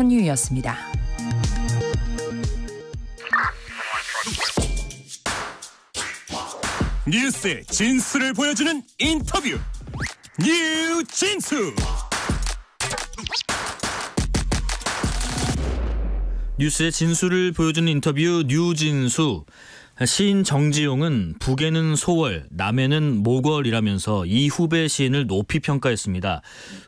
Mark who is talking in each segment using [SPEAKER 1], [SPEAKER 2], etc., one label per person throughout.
[SPEAKER 1] 천유였습니다.
[SPEAKER 2] 뉴스의 진수를 보여주는 인터뷰 뉴진수.
[SPEAKER 3] 뉴스의 진수를 보여주는 인터뷰 뉴진수. 시인 정지용은 북에는 소월, 남에는 모걸이라면서 이 후배 시인을 높이 평가했습니다.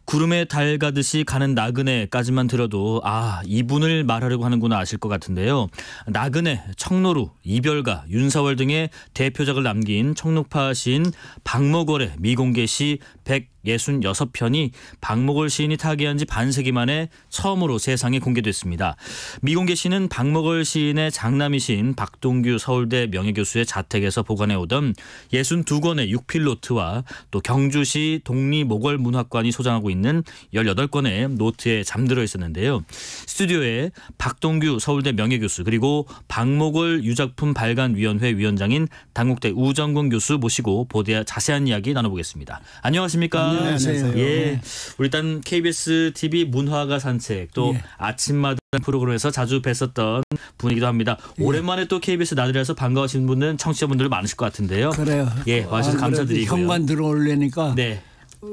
[SPEAKER 3] 구름에 달 가듯이 가는 나그네까지만 들어도 이분을 말하려고 하는구나 아실 것 같은데요. 나그네, 청노루, 이별가, 윤사월 등의 대표작을 남긴 청록파 시인 박목월의 미공개 시 166편이 박목월 시인이 타계한 지 반세기 만에 처음으로 세상에 공개됐습니다. 미공개 시는 박목월 시인의 장남이신 박동규 서울대 명예교수의 자택에서 보관해오던 62권의 육필노트와 또 경주시 독립목월문학관이 소장하고 있는 18권의 노트에 잠들어 있었는데요. 스튜디오에 박동규 서울대 명예교수 그리고 박목월 유작품 발간위원회 위원장인 당국대 우정근 교수 모시고 보다 자세한 이야기 나눠보겠습니다. 안녕하십니까?
[SPEAKER 4] 안녕하세요.
[SPEAKER 3] 예, 우리 일단 KBS TV 문화가 산책 또 아침마다 프로그램에서 자주 뵀었던 분이기도 합니다. 오랜만에 또 KBS 나들이라서 반가우신 분은 청취자분들 많으실 것 같은데요.
[SPEAKER 4] 그래요.
[SPEAKER 3] 예, 와주셔서 감사드리고요.
[SPEAKER 4] 현관 들어오려니까
[SPEAKER 3] 네.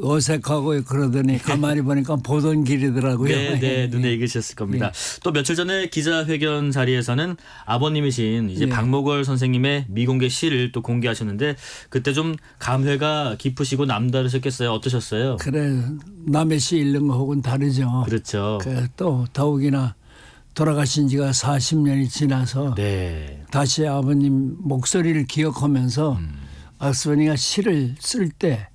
[SPEAKER 4] 어색하고 그러더니 가만히 보니까 보던 길이더라고요.
[SPEAKER 3] 네, 눈에 익으셨을 겁니다. 또 며칠 전에 기자회견 자리에서는 아버님이신 이제 박목월 선생님의 미공개 시를 또 공개하셨는데 그때 좀 감회가 깊으시고 남다르셨겠어요. 어떠셨어요?
[SPEAKER 4] 그래, 남의 시 읽는 거하고는 다르죠.
[SPEAKER 3] 그렇죠.
[SPEAKER 4] 또 더욱이나 돌아가신 지가 40년이 지나서 다시 아버님 목소리를 기억하면서 박수원이가 시를 쓸 때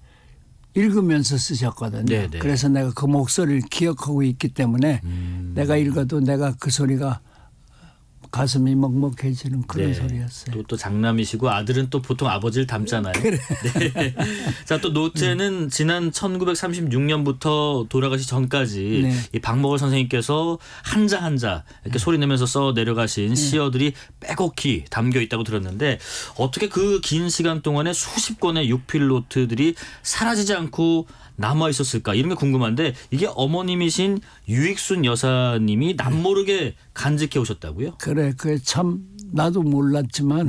[SPEAKER 4] 읽으면서 쓰셨거든요.
[SPEAKER 3] 네네.
[SPEAKER 4] 그래서 내가 그 목소리를 기억하고 있기 때문에 내가 읽어도 내가 그 소리가 가슴이 먹먹해지는 그런 소리였어요.
[SPEAKER 3] 또 장남이시고 아들은 또 보통 아버지를 닮잖아요.
[SPEAKER 4] 그래.
[SPEAKER 3] 네. 자, 또 노트에는 지난 1936년부터 돌아가시 전까지 이 박목월 선생님께서 한자 한자 이렇게 소리 내면서 써 내려가신 시어들이 빼곡히 담겨 있다고 들었는데 어떻게 그 긴 시간 동안에 수십 권의 육필 노트들이 사라지지 않고 남아 있었을까 이런 게 궁금한데 이게 어머님이신 유익순 여사님이 남모르게 간직해 오셨다고요?
[SPEAKER 4] 그래, 그게 참 나도 몰랐지만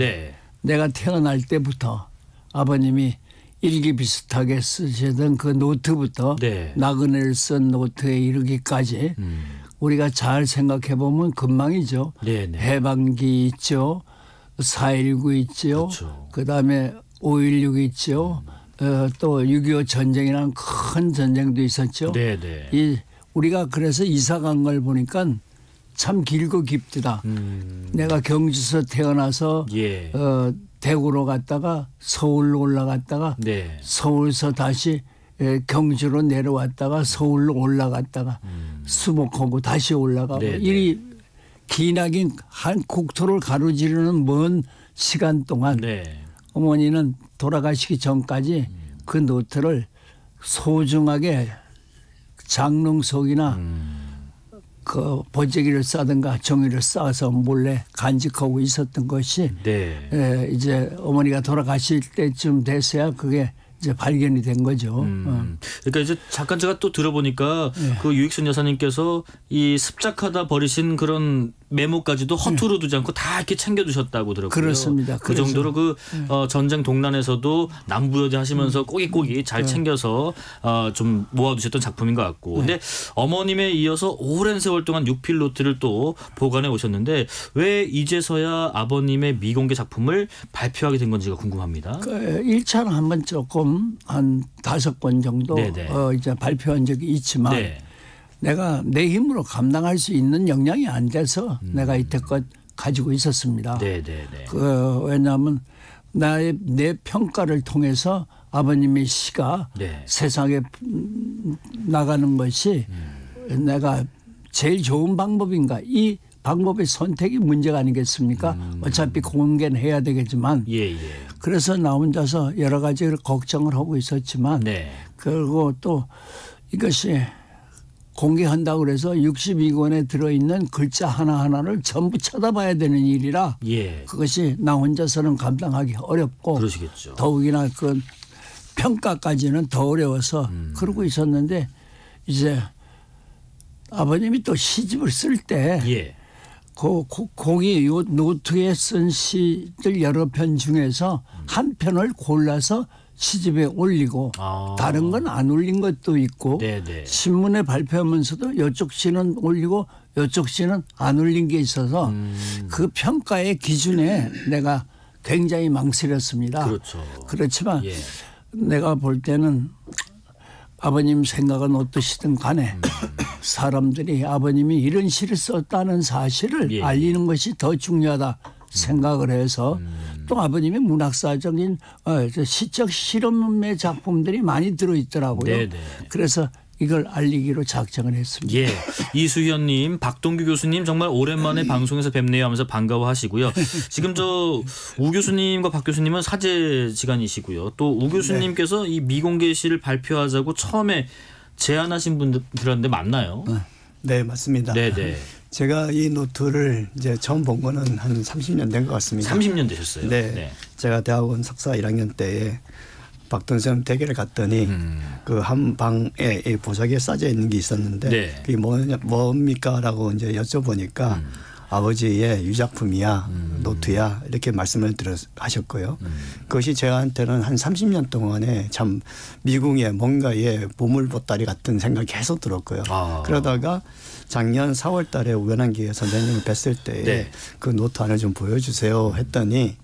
[SPEAKER 4] 내가 태어날 때부터 아버님이 일기 비슷하게 쓰시던 그 노트부터 나그네를 쓴 노트에 이르기까지 우리가 잘 생각해 보면 금방이죠. 해방기 있죠, 4.19 있죠, 그다음에 5.16 있죠. 또 6.25 전쟁이라는 큰 전쟁도 있었죠. 우리가 그래서 이사 간 걸 보니까 참 길고 깊다. 내가 경주에서 태어나서 대구로 갔다가 서울로 올라갔다가 서울서 다시 경주로 내려왔다가 서울로 올라갔다가 수목하고 다시 올라가고 이 기나긴 한 국토를 가로지르는 먼 시간 동안 어머니는 돌아가시기 전까지 그 노트를 소중하게 장롱속이나 그 보재기를 싸든가 종이를 싸서 몰래 간직하고 있었던 것이 이제 어머니가 돌아가실 때쯤 됐어야 그게 이제 발견이 된 거죠.
[SPEAKER 3] 그러니까 이제 잠깐 제가 또 들어보니까 그 유익순 여사님께서 이 습작하다 버리신 그런 메모까지도 허투루 두지 않고 다 이렇게 챙겨두셨다고 들었고요.
[SPEAKER 4] 그렇습니다.
[SPEAKER 3] 그 정도로 그 전쟁 동란에서도 남부여대 하시면서 꼬깃꼬깃 잘 챙겨서 좀 모아두셨던 작품인 것 같고. 근데 어머님에 이어서 오랜 세월 동안 육필 노트를 또 보관해 오셨는데 왜 이제서야 아버님의 미공개 작품을 발표하게 된 건지가 궁금합니다.
[SPEAKER 4] 1차는 한번 조금 한 5권 정도 이제 발표한 적이 있지만 내가 내 힘으로 감당할 수 있는 역량이 안 돼서 내가 이때껏 가지고 있었습니다. 왜냐하면 내 평가를 통해서 아버님의 시가 세상에 나가는 것이 내가 제일 좋은 방법인가. 이 방법의 선택이 문제가 아니겠습니까? 어차피 공개는 해야 되겠지만 그래서 나 혼자서 여러 가지 걱정을 하고 있었지만 그리고 또 이것이 공개한다고 그래서 62권에 들어있는 글자 하나하나를 전부 쳐다봐야 되는 일이라 그것이 나 혼자서는 감당하기 어렵고 더욱이나 그 평가까지는 더 어려워서 그러고 있었는데 이제 아버님이 또 시집을 쓸 때
[SPEAKER 3] 예.
[SPEAKER 4] 거기 요 노트에 쓴 시들 여러 편 중에서 한 편을 골라서 시집에 올리고 다른 건 안 올린 것도 있고
[SPEAKER 3] 네네.
[SPEAKER 4] 신문에 발표하면서도 이쪽 시는 올리고 이쪽 시는 안 올린 게 있어서 그 평가의 기준에 내가 굉장히 망설였습니다.
[SPEAKER 3] 그렇죠.
[SPEAKER 4] 그렇지만
[SPEAKER 3] 예.
[SPEAKER 4] 내가 볼 때는 아버님 생각은 어떠시든 간에 사람들이 아버님이 이런 시를 썼다는 사실을
[SPEAKER 3] 예.
[SPEAKER 4] 알리는 것이 더 중요하다 생각을 해서 또 아버님의 문학사적인 시적 실험의 작품들이 많이 들어있더라고요.
[SPEAKER 3] 네네.
[SPEAKER 4] 그래서 이걸 알리기로 작정을 했습니다.
[SPEAKER 3] 예, 이수현님, 박동규 교수님 정말 오랜만에 방송에서 뵙네요 하면서 반가워하시고요. 지금 저 우 교수님과 박 교수님은 사제지간이시고요. 또 우 교수님께서 네. 이 미공개 시를 발표하자고 처음에 제안하신 분들한테 맞나요?
[SPEAKER 1] 네, 맞습니다.
[SPEAKER 3] 네네.
[SPEAKER 1] 제가 이 노트를 이제 처음 본 거는 한 30년 된 것 같습니다.
[SPEAKER 3] 30년 되셨어요?
[SPEAKER 1] 네.
[SPEAKER 3] 네.
[SPEAKER 1] 제가 대학원 석사 1학년 때에 박동선 선생님 댁에 갔더니 그 한 방에 이 보자기에 싸져 있는 게 있었는데
[SPEAKER 3] 네.
[SPEAKER 1] 그게 뭡니까라고 이제 여쭤보니까 아버지의 유작품이야 노트야 이렇게 말씀을 하셨고요. 그것이 저한테는 한 30년 동안에 참 미궁의 뭔가의 보물보따리 같은 생각이 계속 들었고요. 그러다가 작년 4월 달에 우연한 기회에 선생님을 뵀을 때에
[SPEAKER 3] 네.
[SPEAKER 1] 그 노트 하나 좀 보여주세요 했더니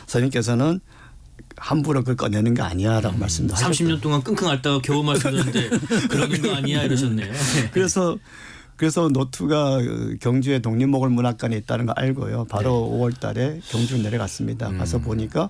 [SPEAKER 1] 선생님께서는 함부로 그걸 꺼내는 게 아니야라고 말씀도 하셨어요.
[SPEAKER 3] 30년 동안 끙끙 앓다가 겨우 말씀드렸는데 그러는 거 아니야 이러셨네요.
[SPEAKER 1] 그래서 노트가 경주에 독립목을문학관에 있다는 거 알고요. 바로 네. 5월 달에 경주 내려갔습니다. 가서 보니까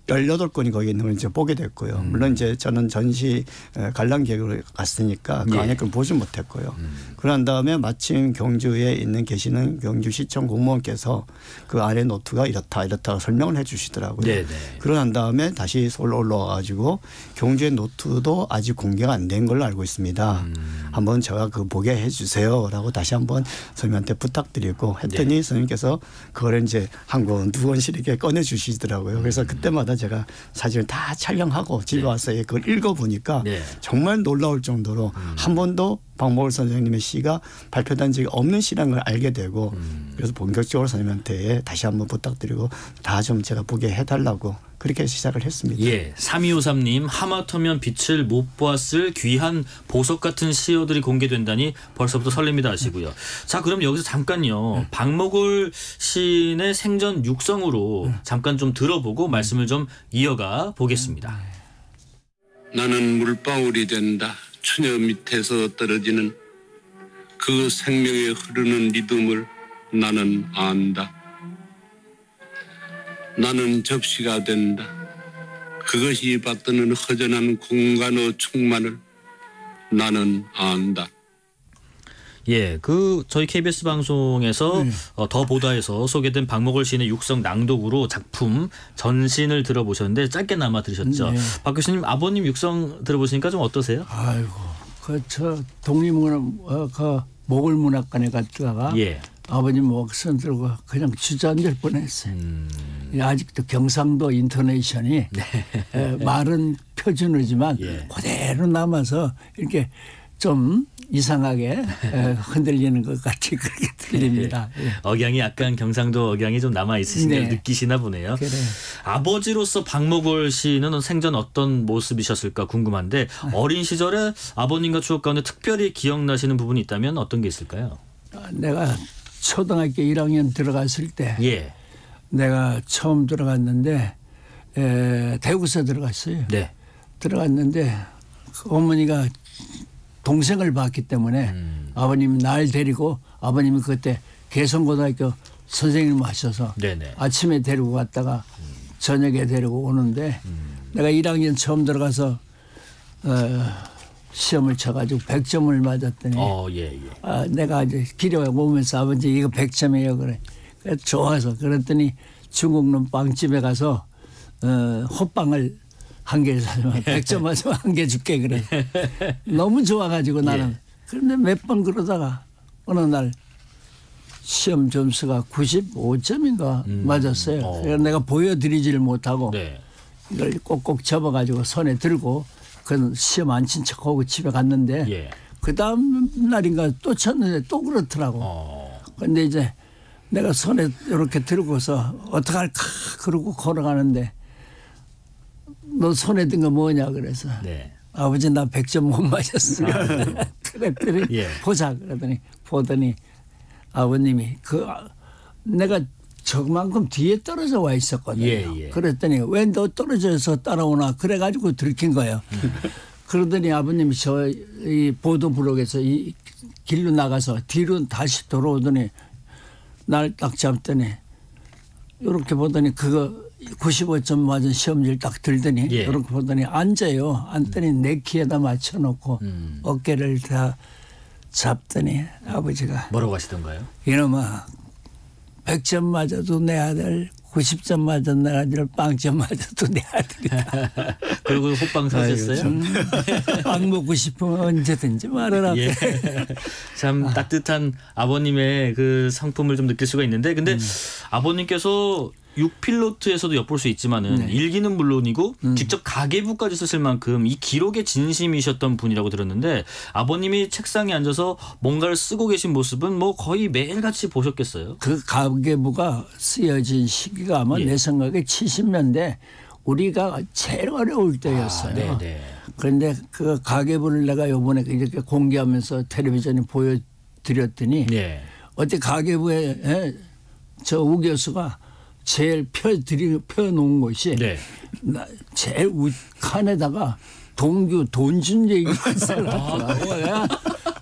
[SPEAKER 1] 18권이 거기 있는 걸 이제 보게 됐고요. 물론 이제 저는 전시 관람 계획으로 갔으니까 그 안에 걸 보지 못했고요. 그런 다음에 마침 경주에 계시는 경주시청 공무원께서 그 안에 노트가 이렇다 설명을 해 주시더라고요. 네네. 그러고 다음에 다시 서울로 올라와 가지고 경주의 노트도 아직 공개가 안 된 걸로 알고 있습니다. 한번 제가 그 보게 해 주세요라고 다시 한번 선생님한테 부탁드리고 했더니 네. 선생님께서 그걸 이제 한 권, 두 권씩 이렇게 꺼내 주시더라고요. 그래서 그때마다 제가 사진을 다 촬영하고 집에 네. 와서 그걸 읽어보니까 네. 정말 놀라울 정도로 한 번도 박목월 선생님의 시가 발표된 적이 없는 시라는 걸 알게 되고 그래서 본격적으로 선생님한테 다시 한번 부탁드리고 다 좀 제가 보게 해달라고 그렇게 시작을 했습니다.
[SPEAKER 3] 예, 3253님 하마터면 빛을 못 보았을 귀한 보석 같은 시어들이 공개된다니 벌써부터 설렙니다 하시고요. 자, 그럼 여기서 잠깐요. 박목월 시인의 생전 육성으로 잠깐 좀 들어보고 말씀을 좀 이어가 보겠습니다.
[SPEAKER 5] 나는 물방울이 된다. 추녀 밑에서 떨어지는 그 생명의 흐르는 리듬을 나는 안다. 나는 접시가 된다. 그것이 받드는 허전한 공간의 충만을 나는 안다.
[SPEAKER 3] 예, 저희 KBS 방송에서 더 보다에서 소개된 박목월 시인의 육성 낭독으로 작품 전신을 들어보셨는데 짧게나마 들으셨죠. 네. 박 교수님 아버님 육성 들어보시니까 좀 어떠세요?
[SPEAKER 4] 아이고, 저 목을문학관에 갔다가 예. 아버님 목선 들고 그냥 주저앉을 뻔했어요. 아직도 경상도 인토네이션이 네. 말은 표준어지만 예. 그대로 남아서 이렇게 좀 이상하게 흔들리는 것 같이 그렇게 들립니다.
[SPEAKER 3] 예. 억양이 약간 경상도 억양이 좀 남아 있으신 걸 네. 느끼시나 보네요. 그래. 아버지로서 박목월 시인은 생전 어떤 모습이셨을까 궁금한데 어린 시절에 아버님과 추억 가운데 특별히 기억나시는 부분이 있다면 어떤 게 있을까요?
[SPEAKER 4] 내가 초등학교 1학년 들어갔을 때
[SPEAKER 3] 예.
[SPEAKER 4] 내가 처음 들어갔는데 대구서 들어갔어요. 네. 들어갔는데 그 어머니가 동생을 봤기 때문에 아버님이 날 데리고 아버님이 그때 개성고등학교 선생님 하셔서 네네. 아침에 데리고 갔다가 저녁에 데리고 오는데 내가 1학년 처음 들어가서 시험을 쳐가지고 100점을 맞았더니
[SPEAKER 3] 예.
[SPEAKER 4] 내가 이제 길에 오면서 아버지 이거 100점이에요 그래. 그래서 좋아서 그랬더니 중국놈 빵집에 가서 호빵을 한 개 사주면 100점 맞으면 한 개 줄게 그래. 너무 좋아가지고 나는. 예. 그런데 몇 번 그러다가 어느 날 시험 점수가 95점인가 맞았어요. 그래서 내가 보여드리지를 못하고 네. 이걸 꼭꼭 접어가지고 손에 들고 그 시험 안 친 척하고 집에 갔는데 예. 그 다음 날인가 또 쳤는데 또 그렇더라고. 근데 이제 내가 손에 이렇게 들고서 어떡할까 그러고 걸어가는데 너 손에 든 거 뭐냐 그래서
[SPEAKER 3] 네.
[SPEAKER 4] 아버지 나 100점 못 맞았어. 그랬더니
[SPEAKER 3] 예.
[SPEAKER 4] 보자 그러더니 보더니 아버님이 내가 저만큼 뒤에 떨어져 와 있었거든요.
[SPEAKER 3] 예.
[SPEAKER 4] 그랬더니 왜 너 떨어져서 따라오나 그래가지고 들킨 거예요. 그러더니 아버님이 이 보도블록에서 이 길로 나가서 뒤로 다시 돌아오더니 날 딱 잡더니 이렇게 보더니 그거 95점 맞은 시험지를 딱 들더니
[SPEAKER 3] 예.
[SPEAKER 4] 이렇게 보더니 앉아요. 앉더니 내 키에다 맞춰놓고 어깨를 다 잡더니 아버지가
[SPEAKER 3] 뭐라고 하시던가요?
[SPEAKER 4] 이놈아 100점 맞아도 내 아들 90점 맞은 내 아들 빵점 맞아도 내 아들이다.
[SPEAKER 3] 그리고 호빵 사셨어요?
[SPEAKER 4] 빵 먹고 싶으면 언제든지 말하라.
[SPEAKER 3] 예. 참 따뜻한 아버님의 그 성품을 좀 느낄 수가 있는데 근데 아버님께서 6필로트에서도 엿볼 수 있지만은 일기는 물론이고 직접 가계부까지 쓰실 만큼 이 기록에 진심이셨던 분이라고 들었는데 아버님이 책상에 앉아서 뭔가를 쓰고 계신 모습은 뭐 거의 매일같이 보셨겠어요.
[SPEAKER 4] 그 가계부가 쓰여진 시기가 아마 내 생각에 70년대 우리가 제일 어려울 때였어요.
[SPEAKER 3] 네네.
[SPEAKER 4] 그런데 그 가계부를 내가 요번에 이렇게 공개하면서 텔레비전에 보여드렸더니 어때 가계부에 저 우 교수가 제일 펴놓은 것이 제일 칸에다가 동규 돈 준 얘기가 있어요.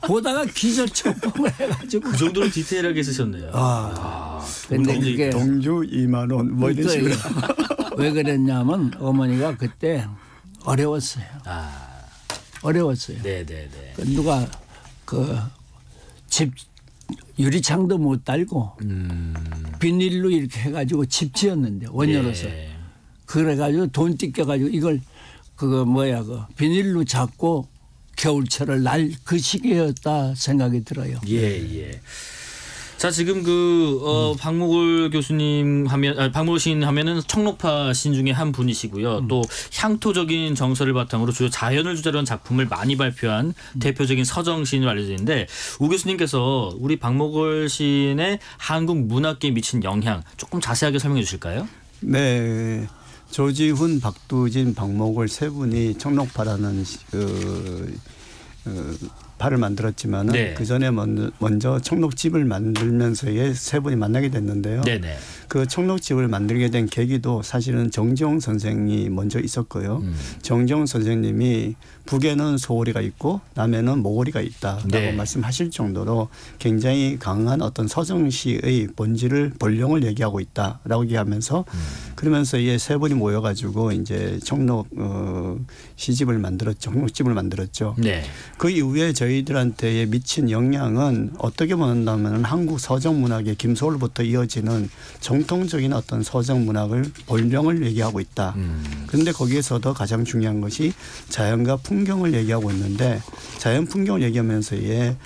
[SPEAKER 4] 보다가 기절 촉봉을 해가지고
[SPEAKER 3] 그 정도로 디테일하게 쓰셨네요.
[SPEAKER 4] 근데 그게
[SPEAKER 1] 동주 2만 원 뭐 이런 식으로.
[SPEAKER 4] 왜 그랬냐면 어머니가 그때 어려웠어요. 어려웠어요.
[SPEAKER 3] 네네네.
[SPEAKER 4] 누가 집 유리창도 못 달고 비닐로 이렇게 해가지고 집 지었는데 원료로서 그래가지고 돈 뜯겨가지고 이걸 비닐로 잡고 겨울철을 날 그 시기였다 생각이 들어요.
[SPEAKER 3] 예. 자 지금 박목월 교수님 박목월 시인 하면은 청록파 시인 중에 한 분이시고요. 또 향토적인 정서를 바탕으로 주로 자연을 주제로 한 작품을 많이 발표한 대표적인 서정 시인으로 알려져 있는데 우 교수님께서 우리 박목월 시인의 한국 문학계에 미친 영향 조금 자세하게 설명해 주실까요?
[SPEAKER 1] 네. 조지훈, 박두진, 박목월 세 분이 청록파라는 파를 만들었지만은 그 전에 먼저 청록집을 만들면서의 세 분이 만나게 됐는데요. 그 청록집을 만들게 된 계기도 사실은 정지용 선생이 먼저 있었고요. 정지용 선생님이 북에는 소오리가 있고 남에는 모오리가 있다라고 말씀하실 정도로 굉장히 강한 어떤 서정시의 본령을 얘기하고 있다라고 얘기하면서 그러면서 이 세 분이 모여가지고 이제 청록 시집을 만들었죠. 청록집을 만들었죠. 그 이후에 저희들한테 미친 영향은 어떻게 보는다면 한국 서정 문학의 김소월부터 이어지는 정통적인 어떤 서정 문학을 본령을 얘기하고 있다. 그런데 거기에서도 가장 중요한 것이 자연과 풍경을 얘기하고 있는데 자연 풍경을 얘기하면서의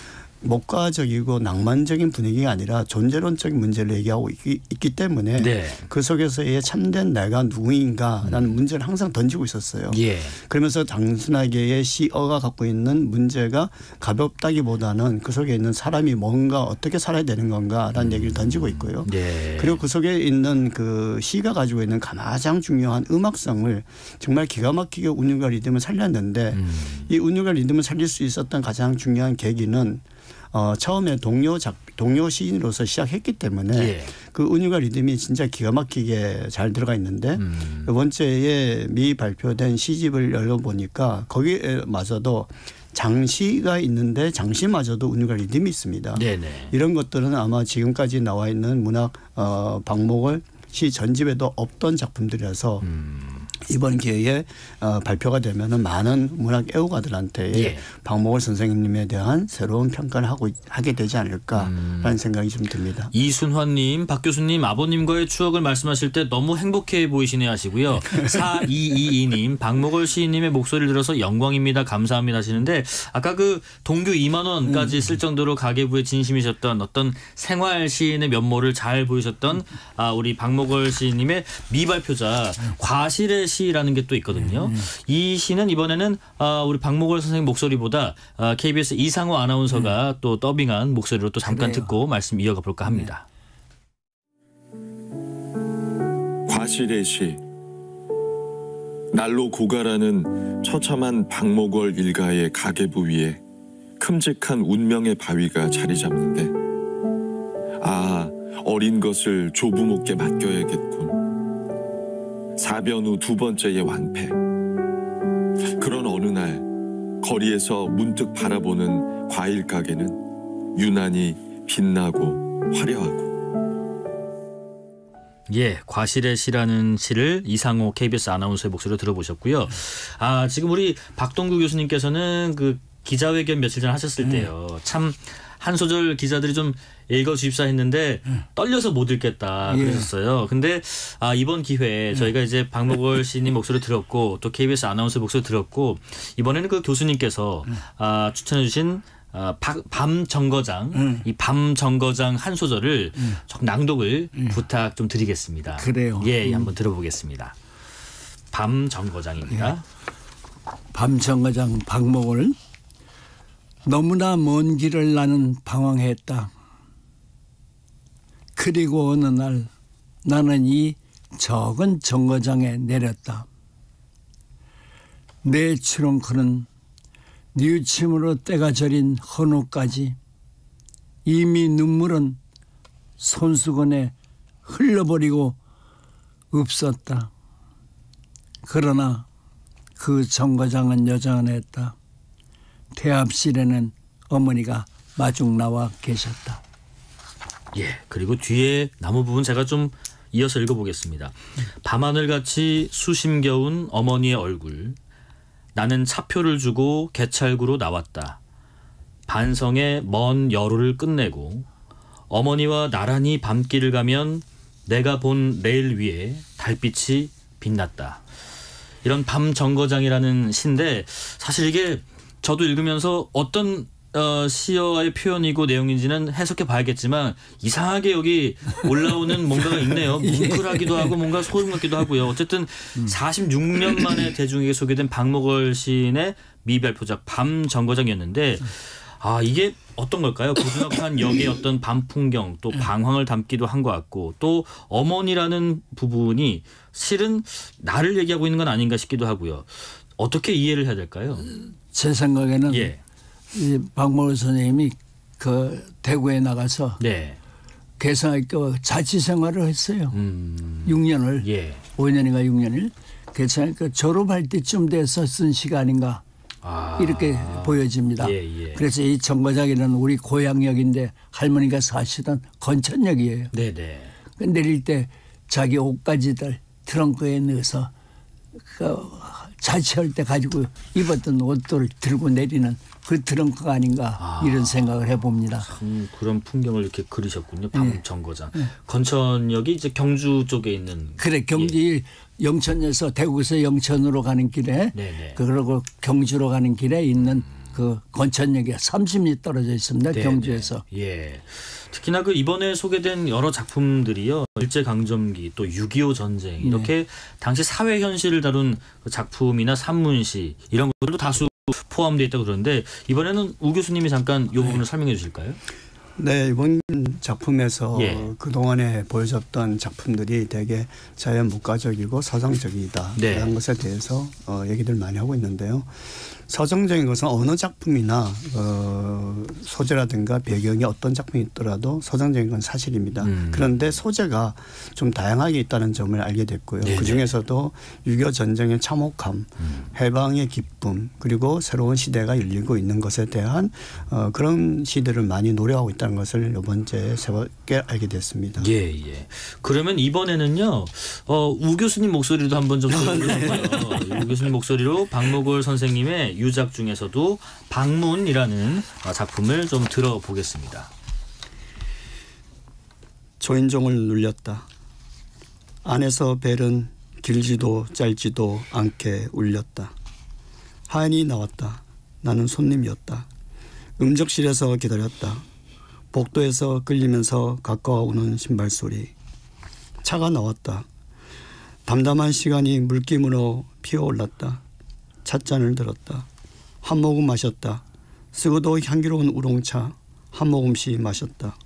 [SPEAKER 1] 목가적이고 낭만적인 분위기가 아니라 존재론적인 문제를 얘기하고 있기 때문에 그 속에서의 참된 내가 누구인가라는 문제를 항상 던지고 있었어요. 그러면서 단순하게의 시어가 갖고 있는 문제가 가볍다기보다는 그 속에 있는 사람이 뭔가 어떻게 살아야 되는 건가라는 얘기를 던지고 있고요. 그리고 그 속에 있는 그 시가 가지고 있는 가장 중요한 음악성을 정말 기가 막히게 운율과 리듬을 살렸는데 이 운율과 리듬을 살릴 수 있었던 가장 중요한 계기는 처음에 동료 시인으로서 시작했기 때문에 그 운율과 리듬이 진짜 기가 막히게 잘 들어가 있는데 두 번째에 미 발표된 시집을 열어보니까 거기에마저도 장시가 있는데 장시마저도 운율과 리듬이 있습니다. 이런 것들은 아마 지금까지 나와 있는 문학 박목월 시 전집에도 없던 작품들이라서 이번 기회에 발표가 되면은 많은 문학 애호가들한테 박목월 선생님에 대한 새로운 평가를 하게 되지 않을까라는 생각이 좀 듭니다.
[SPEAKER 3] 이순환님, 박 교수님 아버님과의 추억을 말씀하실 때 너무 행복해 보이시네 하시고요. 4222님, 박목월 시인님의 목소리를 들어서 영광입니다. 감사합니다 하시는데 아까 그 동규 2만 원까지 쓸 정도로 가계부에 진심이셨던 어떤 생활 시인의 면모를 잘 보이셨던 우리 박목월 시인님의 미발표작 과실의 시라는 게 또 있거든요. 이 시는 이번에는 우리 박목월 선생님 목소리보다 KBS 이상호 아나운서가 또 더빙한 목소리로 또 잠깐
[SPEAKER 4] 그래요.
[SPEAKER 3] 듣고 말씀 이어가 볼까 합니다.
[SPEAKER 6] 과실의 시. 날로 고가라는 처참한 박목월 일가의 가계부 위에 큼직한 운명의 바위가 자리 잡는데 어린 것을 조부모께 맡겨야겠군. 사변 후 두 번째의 완패. 그런 어느 날 거리에서 문득 바라보는 과일 가게는 유난히 빛나고 화려하고.
[SPEAKER 3] 예, 과실의 시라는 시를 이상호 KBS 아나운서의 목소리로 들어보셨고요. 지금 우리 박동구 교수님께서는 그 기자회견 며칠 전 하셨을 때요. 참 한 소절 기자들이 좀 읽어주십사 했는데 떨려서 못 읽겠다 그러셨어요. 근데 이번 기회에 저희가 이제 박목월 시인님 목소리 들었고 또 KBS 아나운서 목소리 들었고 이번에는 그 교수님께서 추천해 주신 밤 정거장 이 밤 정거장 한 소절을 좀 낭독을 부탁 좀 드리겠습니다.
[SPEAKER 4] 그래요.
[SPEAKER 3] 예, 한번 들어보겠습니다. 밤 정거장입니다.
[SPEAKER 4] 밤 정거장 박목월. 너무나 먼 길을 나는 방황했다. 그리고 어느 날 나는 이 적은 정거장에 내렸다. 내 트렁크는 뉘우침으로 때가 저린 헌옷까지 이미 눈물은 손수건에 흘러버리고 없었다. 그러나 그 정거장은 여전했다. 대합실에는 어머니가 마중 나와 계셨다.
[SPEAKER 3] 예, 그리고 뒤에 나무 부분 제가 좀 이어서 읽어보겠습니다. 밤하늘같이 수심겨운 어머니의 얼굴. 나는 차표를 주고 개찰구로 나왔다. 반성의 먼 여로를 끝내고 어머니와 나란히 밤길을 가면 내가 본 레일 위에 달빛이 빛났다. 이런 밤 정거장이라는 시인데 사실 이게 저도 읽으면서 어떤 시어의 표현이고 내용인지는 해석해 봐야겠지만 이상하게 여기 올라오는 뭔가가 있네요. 뭉클하기도 하고 뭔가 소름 같기도 하고요. 어쨌든 46년 만에 대중에게 소개된 박목월 시인의 미발표작 밤 정거장이었는데 이게 어떤 걸까요? 고즈넉한 역의 어떤 밤 풍경 또 방황을 담기도 한 것 같고 또 어머니라는 부분이 실은 나를 얘기하고 있는 건 아닌가 싶기도 하고요. 어떻게 이해를 해야 될까요?
[SPEAKER 4] 제 생각에는
[SPEAKER 3] 예.
[SPEAKER 4] 이 박목월 선생님이 그 대구에 나가서
[SPEAKER 3] 네.
[SPEAKER 4] 개성학교 자치 생활을 했어요. 6년을.
[SPEAKER 3] 예.
[SPEAKER 4] 5년인가 6년을. 개성학교 졸업할 때쯤 돼서 쓴 시간인가 이렇게 보여집니다.
[SPEAKER 3] 예.
[SPEAKER 4] 그래서 이 정거장이라는 우리 고향역인데 할머니가 사시던 건천역이에요.
[SPEAKER 3] 네네.
[SPEAKER 4] 내릴 때 자기 옷가지들 트렁크에 넣어서 자취할 때 가지고 입었던 옷들을 들고 내리는 그 트렁크가 아닌가 이런 생각을 해봅니다.
[SPEAKER 3] 참 그런 풍경을 이렇게 그리셨군요. 밤 정거장. 건천역이 이제 경주 쪽에 있는.
[SPEAKER 4] 그래 경주 영천에서 대구에서 영천으로 가는 길에 그리고 경주로 가는 길에 있는 그 건천역에 30리 떨어져 있습니다. 경주에서.
[SPEAKER 3] 예. 특히나 그 이번에 소개된 여러 작품들이요. 일제강점기 또 6.25 전쟁 이렇게 당시 사회 현실을 다룬 그 작품이나 산문시 이런 것들도 다수 포함되어 있다고 그러는데 이번에는 우 교수님이 잠깐 이 부분을 설명해 주실까요?
[SPEAKER 1] 네, 이번 작품에서 그동안에 보여줬던 작품들이 되게 자연 묵가적이고 서정적이다 라는 것에 대해서 얘기들 많이 하고 있는데요. 서정적인 것은 어느 작품이나 소재라든가 배경이 어떤 작품이 있더라도 서정적인 건 사실입니다. 그런데 소재가 좀 다양하게 있다는 점을 알게 됐고요. 그중에서도 6.25 전쟁의 참혹함, 해방의 기쁨 그리고 새로운 시대가 열리고 있는 것에 대한 그런 시대를 많이 노래하고 있다는 것을 이번 주에 새롭게 알게 됐습니다.
[SPEAKER 3] 예. 그러면 이번에는요. 우 교수님 목소리도 한번 좀 들어볼까요? 우 교수님 목소리로 박목월 선생님의 유작 중에서도 방문이라는 작품을 좀 들어보겠습니다.
[SPEAKER 1] 초인종을 눌렸다. 안에서 벨은 길지도 짧지도 않게 울렸다. 하인이 나왔다. 나는 손님이었다. 음적실에서 기다렸다. 복도에서 끌리면서 가까워오는 신발 소리. 차가 나왔다. 담담한 시간이 물기으로 피어올랐다. 찻잔을 들었다. 한 모금 마셨다. 쓰고도 향기로운 우롱차 한 모금씩 마셨다.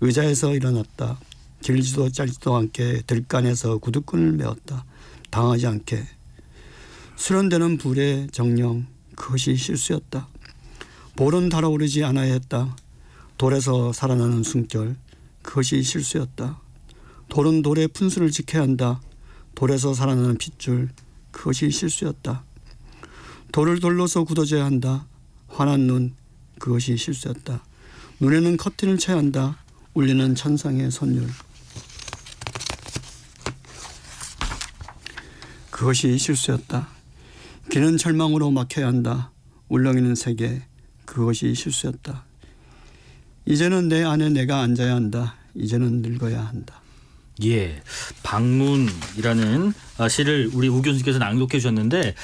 [SPEAKER 1] 의자에서 일어났다. 길지도 짧지도 않게 들간에서 구두끈을 메었다. 당하지 않게. 수련되는 불의 정령 그것이 실수였다. 볼은 달아오르지 않아야 했다. 돌에서 살아나는 숨결 그것이 실수였다. 돌은 돌의 분수를 지켜야 한다. 돌에서 살아나는 핏줄 그것이 실수였다. 돌을 돌로서 굳어져야 한다. 환한 눈 그것이 실수였다. 눈에는 커튼을 쳐야 한다. 울리는 천상의 선율 그것이 실수였다. 귀는 절망으로 막혀야 한다. 울렁이는 세계 그것이 실수였다. 이제는 내 안에 내가 앉아야 한다. 이제는 늙어야 한다.
[SPEAKER 3] 예, 방문이라는 시를 우리 우 교수님께서 낭독해 주셨는데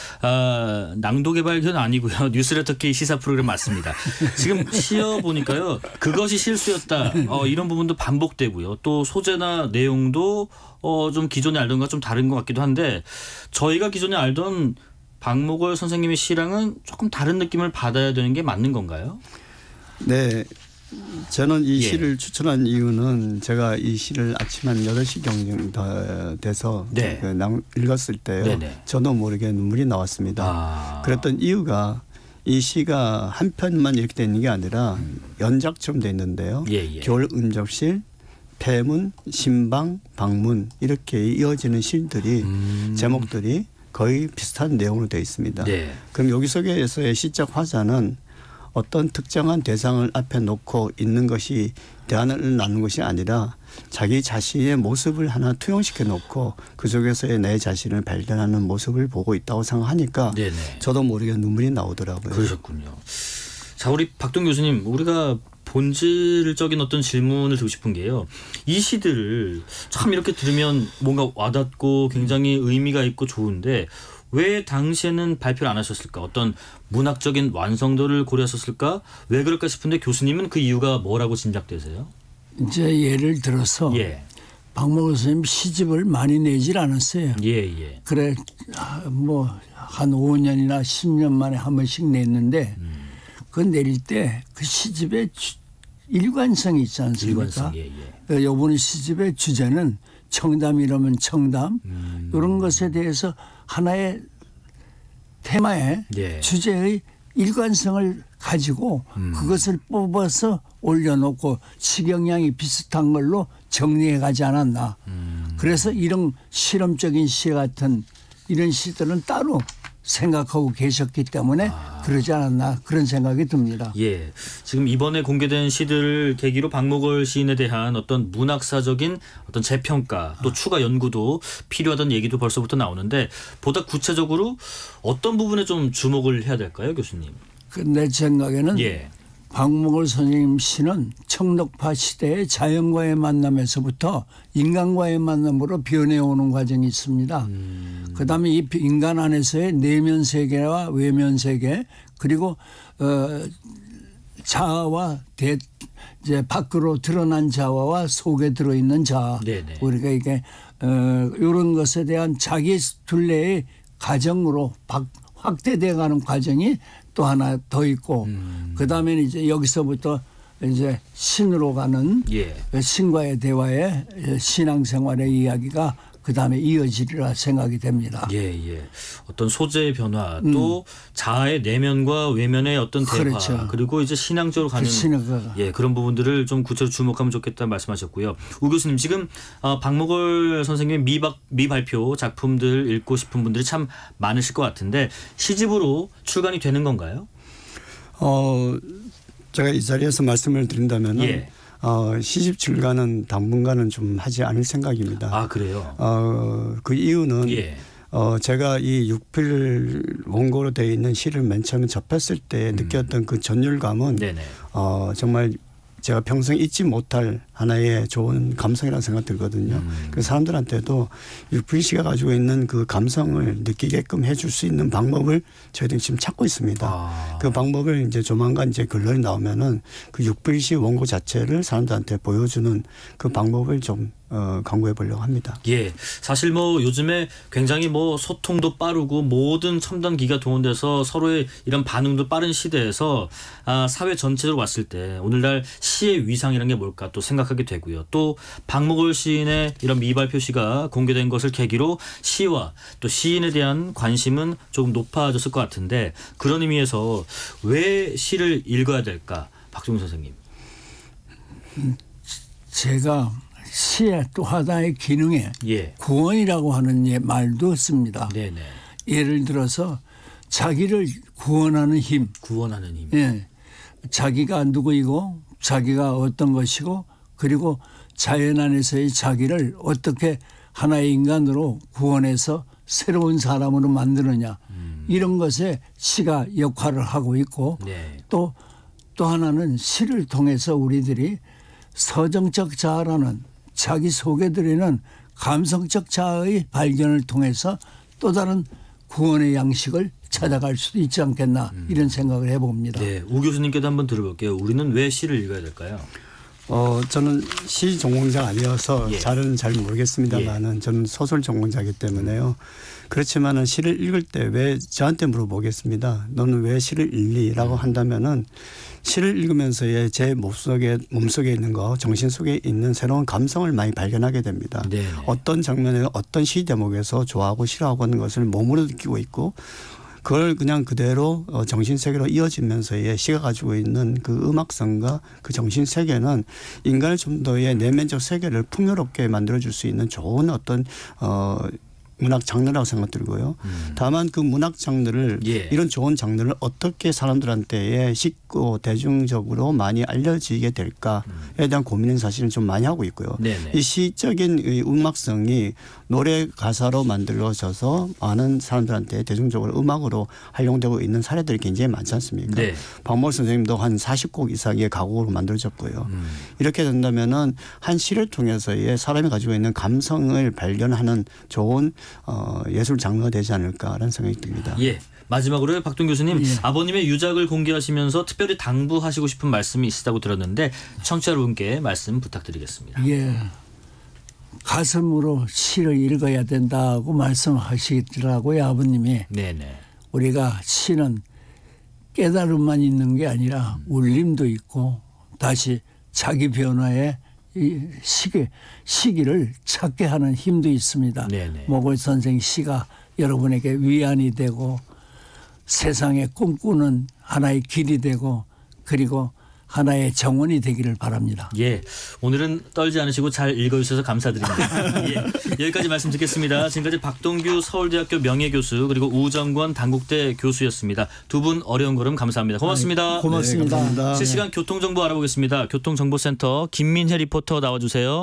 [SPEAKER 3] 낭독의 발견 아니고요. 뉴스레터 K 시사 프로그램 맞습니다. 지금 시어 보니까요. 그것이 실수였다. 이런 부분도 반복되고요. 또 소재나 내용도 좀 기존에 알던 것과 좀 다른 것 같기도 한데 저희가 기존에 알던 박목월 선생님의 시랑은 조금 다른 느낌을 받아야 되는 게 맞는 건가요?
[SPEAKER 1] 네. 저는 이 시를 추천한 이유는 제가 이 시를 아침 한 8시 경정 돼서
[SPEAKER 3] 네.
[SPEAKER 1] 읽었을 때요. 네네. 저도 모르게 눈물이 나왔습니다. 그랬던 이유가 이 시가 한 편만 이렇게 되는 게 아니라 연작처럼 돼 있는데요. 겨울 음접실, 폐문, 신방, 방문 이렇게 이어지는 시들이 제목들이 거의 비슷한 내용으로 되어 있습니다. 네. 그럼 여기 속에서의 시적 화자는 어떤 특정한 대상을 앞에 놓고 있는 것이 대안을 나누는 것이 아니라 자기 자신의 모습을 하나 투영시켜 놓고 그 속에서의 내 자신을 발견하는 모습을 보고 있다고 생각하니까 네네. 저도 모르게 눈물이 나오더라고요.
[SPEAKER 3] 그러셨군요. 자, 우리 박동 교수님, 우리가 본질적인 어떤 질문을 드리고 싶은 게요. 이 시들을 참 이렇게 들으면 뭔가 와닿고 굉장히 의미가 있고 좋은데 왜 당시에는 발표를 안 하셨을까? 어떤 문학적인 완성도를 고려하셨을까? 왜 그럴까 싶은데 교수님은 그 이유가 뭐라고 짐작되세요?
[SPEAKER 4] 이제 예를 들어서 박목월 선생님 시집을 많이 내질 않았어요. 그래 뭐 한 5년이나 10년 만에 한 번씩 냈는데 그 내릴 때 그 시집의 일관성이 있지 않습니까? 이번 시집의 주제는 청담이라면 청담 이런 것에 대해서 하나의 테마의 주제의 일관성을 가지고 그것을 뽑아서 올려놓고 식용량이 비슷한 걸로 정리해 가지 않았나. 그래서 이런 실험적인 시 같은 이런 시들은 따로 생각하고 계셨기 때문에 그러지 않았나 그런 생각이 듭니다.
[SPEAKER 3] 예, 지금 이번에 공개된 시들을 계기로 박목월 시인에 대한 어떤 문학사적인 어떤 재평가 또 추가 연구도 필요하다는 얘기도 벌써부터 나오는데 보다 구체적으로 어떤 부분에 좀 주목을 해야 될까요, 교수님?
[SPEAKER 4] 내 생각에는 박목월 선생님 시는 청록파 시대의 자연과의 만남에서부터 인간과의 만남으로 변해오는 과정이 있습니다. 그다음에 이 인간 안에서의 내면 세계와 외면 세계 그리고 자아와 이제 밖으로 드러난 자아와 속에 들어있는 자아 우리가 이게 이런 것에 대한 자기 둘레의 과정으로 확대돼가는 과정이 또 하나 더 있고 그다음에 이제 여기서부터 이제 신으로 가는 신과의 대화의 신앙생활의 이야기가 그다음에 이어지리라 생각이 됩니다.
[SPEAKER 3] 어떤 소재의 변화 또 자아의 내면과 외면의 어떤 대화 그리고 이제 신앙적으로 가는 그런 부분들을 좀 구체적으로 주목하면 좋겠다는 말씀하셨고요. 우 교수님 지금 박목월 선생님의 미발표 작품들 읽고 싶은 분들이 참 많으실 것 같은데 시집으로 출간이 되는 건가요?
[SPEAKER 1] 제가 이 자리에서 말씀을 드린다면은 시집 출간은 당분간은 좀 하지 않을 생각입니다.
[SPEAKER 3] 아, 그래요?
[SPEAKER 1] 그 이유는 제가 이 6필 원고로 되어 있는 시를 맨 처음에 접했을 때 느꼈던 그 전율감은 정말 제가 평생 잊지 못할 하나의 좋은 감성이라는 생각 들거든요. 그 사람들한테도 6필 시가 가지고 있는 그 감성을 느끼게끔 해줄 수 있는 방법을 저희들이 지금 찾고 있습니다. 그 방법을 이제 조만간 이제 글론이 나오면은 그 6필 시 원고 자체를 사람들한테 보여주는 그 방법을 좀 강구해 보려고 합니다.
[SPEAKER 3] 예, 사실 뭐 요즘에 굉장히 뭐 소통도 빠르고 모든 첨단 기기가 동원돼서 서로의 이런 반응도 빠른 시대에서 사회 전체로 봤을 때 오늘날 시의 위상이라는 게 뭘까 또 생각하게 되고요. 또 박목월 시인의 이런 미발 표시가 공개된 것을 계기로 시와 또 시인에 대한 관심은 조금 높아졌을 것 같은데 그런 의미에서 왜 시를 읽어야 될까, 박종훈 선생님?
[SPEAKER 4] 제가 시의 또 하나의 기능에
[SPEAKER 3] 예.
[SPEAKER 4] 구원이라고 하는 말도 씁니다.
[SPEAKER 3] 네네.
[SPEAKER 4] 예를 들어서 자기를 구원하는 힘.
[SPEAKER 3] 구원하는 힘.
[SPEAKER 4] 예. 자기가 누구이고 자기가 어떤 것이고 그리고 자연 안에서의 자기를 어떻게 하나의 인간으로 구원해서 새로운 사람으로 만드느냐. 이런 것에 시가 역할을 하고 있고
[SPEAKER 3] 네.
[SPEAKER 4] 또 하나는 시를 통해서 우리들이 서정적 자아라는 자기 소개드리는 감성적 자아의 발견을 통해서 또 다른 구원의 양식을 찾아갈 수도 있지 않겠나 이런 생각을 해봅니다.
[SPEAKER 3] 네, 우 교수님께도 한번 들어볼게요. 우리는 왜 시를 읽어야 될까요?
[SPEAKER 1] 저는 시 전공자가 아니어서
[SPEAKER 3] 예.
[SPEAKER 1] 잘 모르겠습니다만은
[SPEAKER 3] 예.
[SPEAKER 1] 저는 소설 전공자이기 때문에요. 그렇지만은 시를 읽을 때 왜 저한테 물어보겠습니다. 너는 왜 시를 읽니?라고 한다면은 시를 읽으면서의 제 몸속에 있는 거, 정신 속에 있는 새로운 감성을 많이 발견하게 됩니다.
[SPEAKER 3] 네네.
[SPEAKER 1] 어떤 장면에 어떤 시 대목에서 좋아하고 싫어하고 하는 것을 몸으로 느끼고 있고 그걸 그냥 그대로 정신세계로 이어지면서의 시가 가지고 있는 그 음악성과 그 정신세계는 인간의 좀 더의 내면적 세계를 풍요롭게 만들어줄 수 있는 좋은 어떤 문학 장르라고 생각 들고요. 다만 그 문학 장르를
[SPEAKER 3] 예.
[SPEAKER 1] 이런 좋은 장르를 어떻게 사람들한테 쉽고 대중적으로 많이 알려지게 될까에 대한 고민은 사실은 좀 많이 하고 있고요.
[SPEAKER 3] 네네.
[SPEAKER 1] 이 시적인 이 음악성이 노래 가사로 만들어져서 많은 사람들한테 대중적으로 음악으로 활용되고 있는 사례들이 굉장히 많지 않습니까?
[SPEAKER 3] 네.
[SPEAKER 1] 박목월 선생님도 한 40곡 이상의 가곡으로 만들어졌고요. 이렇게 된다면은 한 시를 통해서의 사람이 가지고 있는 감성을 발견하는 좋은 예술 장르가 되지 않을까라는 생각이 듭니다.
[SPEAKER 3] 예. 마지막으로 박동 교수님, 아버님의 유작을 공개하시면서 특별히 당부하시고 싶은 말씀이 있으시다고 들었는데 청취자 여러분께 말씀 부탁드리겠습니다.
[SPEAKER 4] 예. 가슴으로 시를 읽어야 된다고 말씀하시더라고요, 아버님이.
[SPEAKER 3] 네네.
[SPEAKER 4] 우리가 시는 깨달음만 있는 게 아니라 울림도 있고 다시 자기 변화에 이 시기를 찾게 하는 힘도 있습니다.
[SPEAKER 3] 네네.
[SPEAKER 4] 목월 선생 시가 여러분에게 위안이 되고 세상에 꿈꾸는 하나의 길이 되고 그리고 하나의 정원이 되기를 바랍니다.
[SPEAKER 3] 예, 오늘은 떨지 않으시고 잘 읽어주셔서 감사드립니다. 예, 여기까지 말씀 듣겠습니다. 지금까지 박동규 서울대학교 명예교수 그리고 우정권 단국대 교수였습니다. 두 분 어려운 걸음 감사합니다. 고맙습니다.
[SPEAKER 4] 고맙습니다.
[SPEAKER 1] 네, 감사합니다.
[SPEAKER 3] 실시간 교통정보 알아보겠습니다. 교통정보센터 김민혜 리포터 나와주세요.